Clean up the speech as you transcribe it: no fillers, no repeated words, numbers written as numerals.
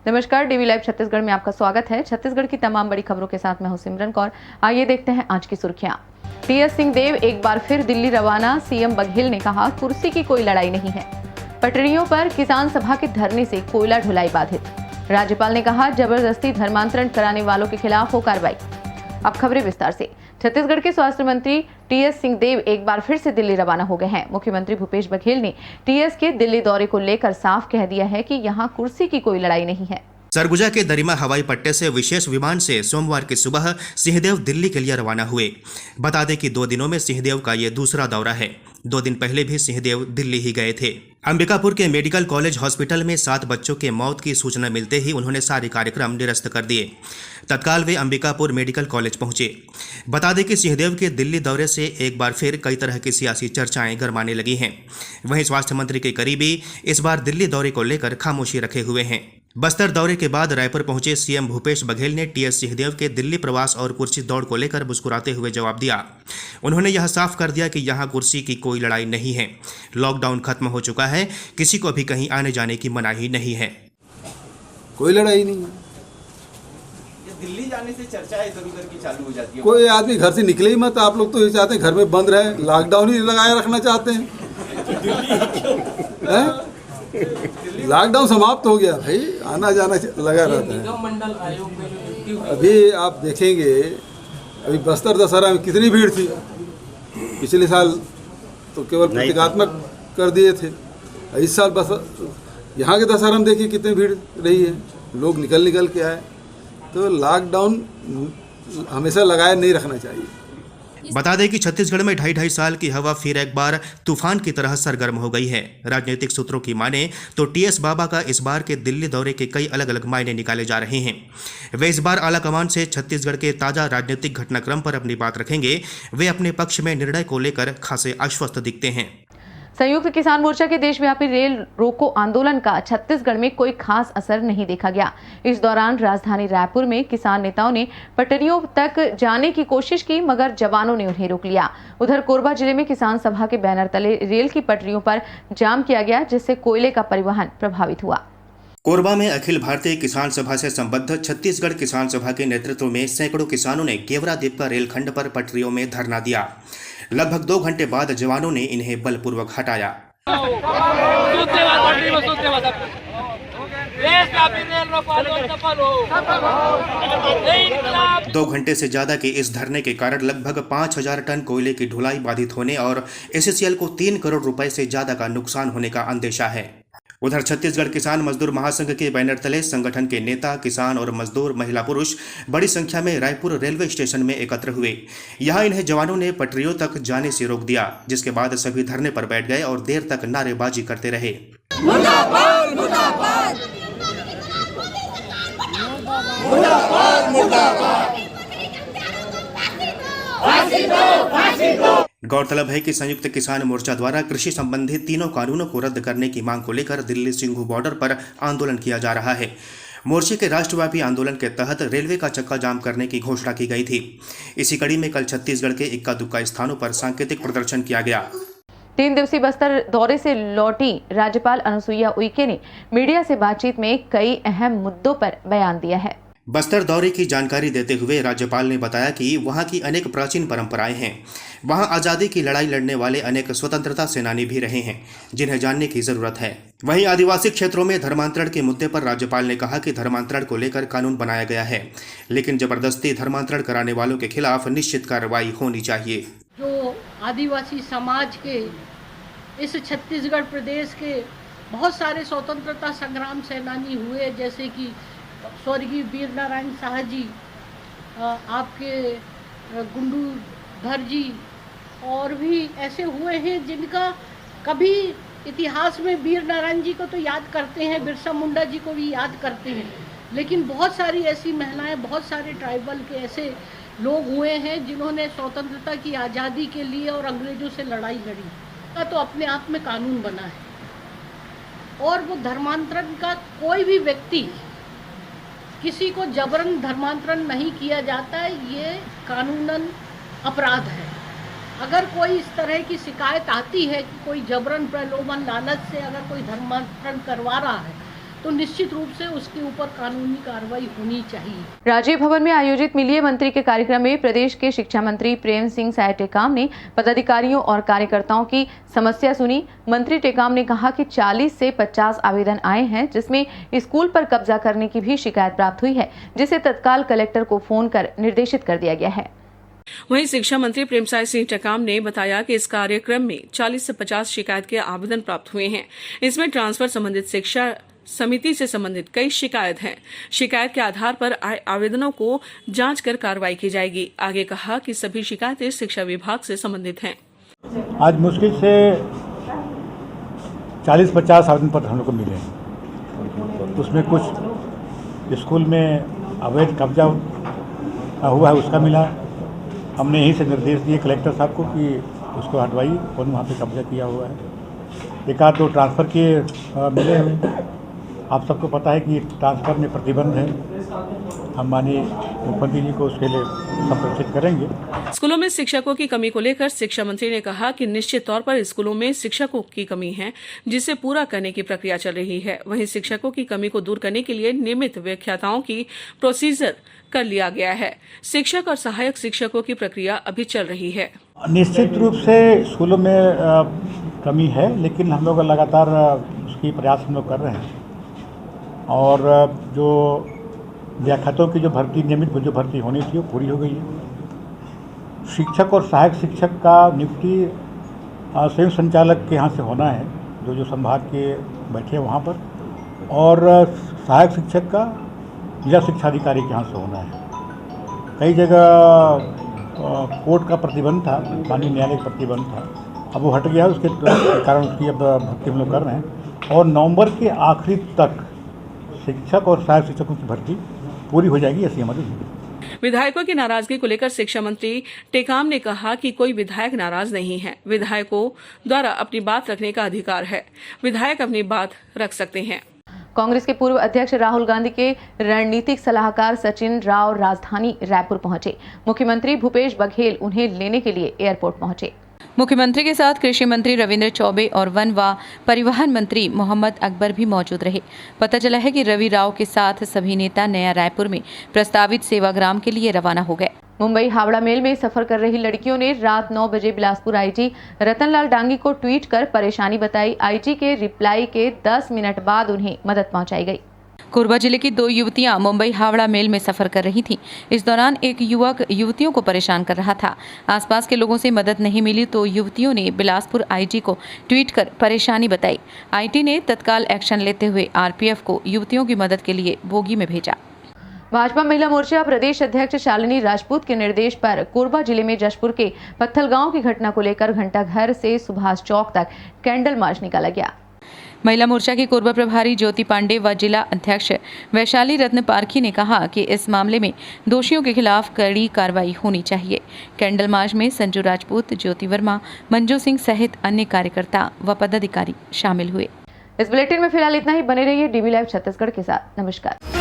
नमस्कार, DV live Chhattisgarh में आपका स्वागत है। छत्तीसगढ़ की तमाम बड़ी खबरों के साथ मैं हूं सिमरन कौर। आइए देखते हैं आज की सुर्खियां। टीएस सिंहदेव एक बार फिर दिल्ली रवाना। सीएम बघेल ने कहा, कुर्सी की कोई लड़ाई नहीं है। पटरियों पर किसान सभा के धरने से कोयला ढुलाई बाधित। राज्यपाल ने कहा, जबरदस्ती धर्मांतरण कराने वालों के खिलाफ हो कार्रवाई। अब खबरें विस्तार से। छत्तीसगढ़ के स्वास्थ्य मंत्री टीएस सिंहदेव एक बार फिर से दिल्ली रवाना हो गए हैं। मुख्यमंत्री भूपेश बघेल ने टीएस के दिल्ली दौरे को लेकर साफ कह दिया है कि यहां कुर्सी की कोई लड़ाई नहीं है। सरगुजा के दरिमा हवाई पट्टे से विशेष विमान से सोमवार की सुबह सिंहदेव दिल्ली के लिए रवाना हुए। बता दें कि 2 दिनों में सिंहदेव का ये दूसरा दौरा है। 2 दिन पहले भी सिंहदेव दिल्ली ही गए थे। अंबिकापुर के मेडिकल कॉलेज हॉस्पिटल में 7 बच्चों के मौत की सूचना मिलते ही उन्होंने सारे कार्यक्रम निरस्त कर दिए। तत्काल वे अंबिकापुर मेडिकल कॉलेज पहुंचे। बता दें कि सिंहदेव के दिल्ली दौरे से एक बार फिर कई तरह की सियासी चर्चाएं गरमाने लगी हैं। वहीं स्वास्थ्य मंत्री के करीबी इस बार दिल्ली दौरे को लेकर खामोशी रखे हुए हैं। बस्तर दौरे के बाद रायपुर पहुंचे सीएम भूपेश बघेल ने टीएस सिंहदेव के दिल्ली प्रवास और कुर्सी दौड़ को लेकर मुस्कुराते हुए जवाब दिया। उन्होंने यह साफ कर दिया कि यहां कुर्सी की कोई लड़ाई नहीं है। लॉकडाउन खत्म हो चुका है, किसी को भी कहीं आने जाने की मनाही नहीं है। कोई लड़ाई नहीं है। दिल्ली जाने से चर्चा इधर उधर की चालू हो जाती है। कोई आदमी घर से निकले ही मत। आप लोग तो ये चाहते हैं घर में बंद रहे, लॉकडाउन ही लगाए रखना चाहते हैं। लॉकडाउन समाप्त हो गया भाई, आना जाना लगा रहता है। अभी आप देखेंगे, अभी बस्तर दशहरा में कितनी भीड़ थी। पिछले साल तो केवल प्रतीकात्मक कर दिए थे। इस साल बस यहाँ के दशहरा में देखिए कितनी भीड़ रही है, लोग निकल के आए। तो लॉकडाउन हमेशा लगाए नहीं रखना चाहिए। बता दें कि छत्तीसगढ़ में 2.5 साल की हवा फिर एक बार तूफान की तरह सरगर्म हो गई है। राजनीतिक सूत्रों की माने तो टीएस बाबा का इस बार के दिल्ली दौरे के कई अलग अलग मायने निकाले जा रहे हैं। वे इस बार आलाकमान से छत्तीसगढ़ के ताजा राजनीतिक घटनाक्रम पर अपनी बात रखेंगे। वे अपने पक्ष में निर्णय को लेकर खासे आश्वस्त दिखते हैं। संयुक्त किसान मोर्चा के देशव्यापी रेल रोको आंदोलन का छत्तीसगढ़ में कोई खास असर नहीं देखा गया। इस दौरान राजधानी रायपुर में किसान नेताओं ने पटरियों तक जाने की कोशिश की, मगर जवानों ने उन्हें रोक लिया। उधर कोरबा जिले में किसान सभा के बैनर तले रेल की पटरियों पर जाम किया गया, जिससे कोयले का परिवहन प्रभावित हुआ। कोरबा में अखिल भारतीय किसान सभा से संबद्ध छत्तीसगढ़ किसान सभा के नेतृत्व में सैकड़ों किसानों ने केवरादीप का रेलखंड पर पटरियों में धरना दिया। लगभग 2 घंटे बाद जवानों ने इन्हें बलपूर्वक हटाया। 2 घंटे से ज्यादा के इस धरने के कारण लगभग 5000 टन कोयले की ढुलाई बाधित होने और एससीएल को 3 करोड़ रुपए से ज्यादा का नुकसान होने का अंदेशा है। उधर छत्तीसगढ़ किसान मजदूर महासंघ के बैनर तले संगठन के नेता, किसान और मजदूर, महिला पुरुष बड़ी संख्या में रायपुर रेलवे स्टेशन में एकत्र हुए। यहां इन्हें जवानों ने पटरियों तक जाने से रोक दिया, जिसके बाद सभी धरने पर बैठ गए और देर तक नारेबाजी करते रहे। मुर्दाबाद, मुर्दाबाद, मुर्दाबाद, मुर्दाबाद, फांसी दो, फांसी दो। गौरतलब है कि संयुक्त किसान मोर्चा द्वारा कृषि संबंधी तीनों कानूनों को रद्द करने की मांग को लेकर दिल्ली सिंघू बॉर्डर पर आंदोलन किया जा रहा है। मोर्चे के राष्ट्रव्यापी आंदोलन के तहत रेलवे का चक्का जाम करने की घोषणा की गई थी। इसी कड़ी में कल छत्तीसगढ़ के इक्का दुक्का स्थानों पर सांकेतिक प्रदर्शन किया गया। 3 दिवसीय बस्तर दौरे से लौटी राज्यपाल अनुसुईया उइके ने मीडिया से बातचीत में कई अहम मुद्दों पर बयान दिया है। बस्तर दौरे की जानकारी देते हुए राज्यपाल ने बताया कि वहां की अनेक प्राचीन परंपराएं हैं। वहां आज़ादी की लड़ाई लड़ने वाले अनेक स्वतंत्रता सेनानी भी रहे हैं, जिन्हें जानने की जरूरत है। वहीं आदिवासी क्षेत्रों में धर्मांतरण के मुद्दे पर राज्यपाल ने कहा कि धर्मांतरण को लेकर कानून बनाया गया है, लेकिन जबरदस्ती धर्मांतरण कराने वालों के खिलाफ निश्चित कार्रवाई होनी चाहिए। जो आदिवासी समाज के इस छत्तीसगढ़ प्रदेश के बहुत सारे स्वतंत्रता संग्राम सेनानी हुए, जैसे कि स्वर्गीय वीर नारायण शाह जी, आपके गुंडूधर जी, और भी ऐसे हुए हैं जिनका कभी इतिहास में वीर नारायण जी को तो याद करते हैं, बिरसा मुंडा जी को भी याद करते हैं, लेकिन बहुत सारी ऐसी महिलाएं, बहुत सारे ट्राइबल के ऐसे लोग हुए हैं जिन्होंने स्वतंत्रता की आज़ादी के लिए और अंग्रेजों से लड़ाई लड़ी का तो अपने आप में कानून बना है। और वो धर्मांतरण का कोई भी व्यक्ति, किसी को जबरन धर्मांतरण नहीं किया जाता है, ये कानूनन अपराध है। अगर कोई इस तरह की शिकायत आती है कि कोई जबरन प्रलोभन लालच से अगर कोई धर्मांतरण करवा रहा है, तो निश्चित रूप से उसके ऊपर कानूनी कार्रवाई होनी चाहिए। राजीव भवन में आयोजित मिलिए मंत्री के कार्यक्रम में प्रदेश के शिक्षा मंत्री प्रेम सिंह साय टेकाम ने पदाधिकारियों और कार्यकर्ताओं की समस्या सुनी। मंत्री टेकाम ने कहा कि 40 से 50 आवेदन आए हैं, जिसमें स्कूल पर कब्जा करने की भी शिकायत प्राप्त हुई है, जिसे तत्काल कलेक्टर को फोन कर निर्देशित कर दिया गया है। वहीं शिक्षा मंत्री प्रेमसाय सिंह टेकाम ने बताया कि इस कार्यक्रम में 40 से 50 शिकायत के आवेदन प्राप्त हुए हैं। इसमें ट्रांसफर संबंधित शिक्षा समिति से संबंधित कई शिकायत हैं। शिकायत के आधार पर आए आवेदनों को जांच कर कार्रवाई की जाएगी। आगे कहा कि सभी शिकायतें शिक्षा विभाग से संबंधित हैं। आज मुश्किल से 40-50 आवेदन पत्र हम लोग को मिले हैं। उसमें कुछ स्कूल में अवैध कब्जा हुआ है, उसका मिला। हमने यहीं से निर्देश दिए कलेक्टर साहब को कि उसको हटवाइए, कौन वहाँ पे कब्जा किया हुआ है। एक आध दो ट्रांसफ़र के मिले हुए। आप सबको पता है कि ट्रांसफ़र में प्रतिबंध है। हम माननीय मुख्यमंत्री जी को उसके लिए संप्रेषित करेंगे। स्कूलों में शिक्षकों की कमी को लेकर शिक्षा मंत्री ने कहा कि निश्चित तौर पर स्कूलों में शिक्षकों की कमी है, जिसे पूरा करने की प्रक्रिया चल रही है। वहीं शिक्षकों की कमी को दूर करने के लिए नियमित व्याख्याताओं की प्रोसीजर कर लिया गया है। शिक्षक और सहायक शिक्षकों की प्रक्रिया अभी चल रही है। निश्चित रूप से स्कूलों में कमी है, लेकिन हम लोग लगातार उसकी प्रयास हम लोग कर रहे हैं। और जो व्याख्यातों की जो भर्ती नियमित जो भर्ती होनी थी वो पूरी हो गई है। शिक्षक और सहायक शिक्षक का नियुक्ति संयुक्त संचालक के यहाँ से होना है, जो संभाग के बैठे हैं वहाँ पर, और सहायक शिक्षक का जिला शिक्षा अधिकारी के यहाँ से होना है। कई जगह कोर्ट का प्रतिबंध था, माननीय न्यायालय का प्रतिबंध था, अब वो हट गया है। उसके कारण उसकी अब भर्ती हम लोग कर रहे हैं और नवंबर के आखिरी तक शिक्षक और सहायक शिक्षकों की भर्ती पूरी हो जाएगी, ऐसी हमारी। विधायकों की नाराजगी को लेकर शिक्षा मंत्री टेकाम ने कहा कि कोई विधायक नाराज नहीं है। विधायकों द्वारा अपनी बात रखने का अधिकार है। विधायक अपनी बात रख सकते हैं। कांग्रेस के पूर्व अध्यक्ष राहुल गांधी के रणनीतिक सलाहकार सचिन राव राजधानी रायपुर पहुंचे। मुख्यमंत्री भूपेश बघेल उन्हें लेने के लिए एयरपोर्ट पहुंचे। मुख्यमंत्री के साथ कृषि मंत्री रविंद्र चौबे और वन व परिवहन मंत्री मोहम्मद अकबर भी मौजूद रहे। पता चला है कि रवि राव के साथ सभी नेता नया रायपुर में प्रस्तावित सेवाग्राम के लिए रवाना हो गए। मुंबई हावड़ा मेल में सफर कर रही लड़कियों ने रात 9 बजे बिलासपुर आईजी रतनलाल डांगी को ट्वीट कर परेशानी बताई। आईजी के रिप्लाई के 10 मिनट बाद उन्हें मदद पहुंचाई गई। कोरबा जिले की 2 युवतियां मुंबई हावड़ा मेल में सफर कर रही थीं। इस दौरान एक युवक युवतियों को परेशान कर रहा था। आसपास के लोगों से मदद नहीं मिली तो युवतियों ने बिलासपुर आईजी को ट्वीट कर परेशानी बताई। आईटी ने तत्काल एक्शन लेते हुए आरपीएफ को युवतियों की मदद के लिए बोगी में भेजा। भाजपा महिला मोर्चा प्रदेश अध्यक्ष शालिनी राजपूत के निर्देश पर कोरबा जिले में जशपुर के पत्थलगांव की घटना को लेकर घंटाघर से सुभाष चौक तक कैंडल मार्च निकाला गया। महिला मोर्चा की कोरबा प्रभारी ज्योति पांडे व जिला अध्यक्ष वैशाली रत्न पारखी ने कहा कि इस मामले में दोषियों के खिलाफ कड़ी कार्रवाई होनी चाहिए। कैंडल मार्च में संजू राजपूत, ज्योति वर्मा, मंजू सिंह सहित अन्य कार्यकर्ता व पदाधिकारी शामिल हुए। इस बुलेटिन में फिलहाल इतना ही। बने रहिए डीबी लाइव छत्तीसगढ़ के साथ। नमस्कार।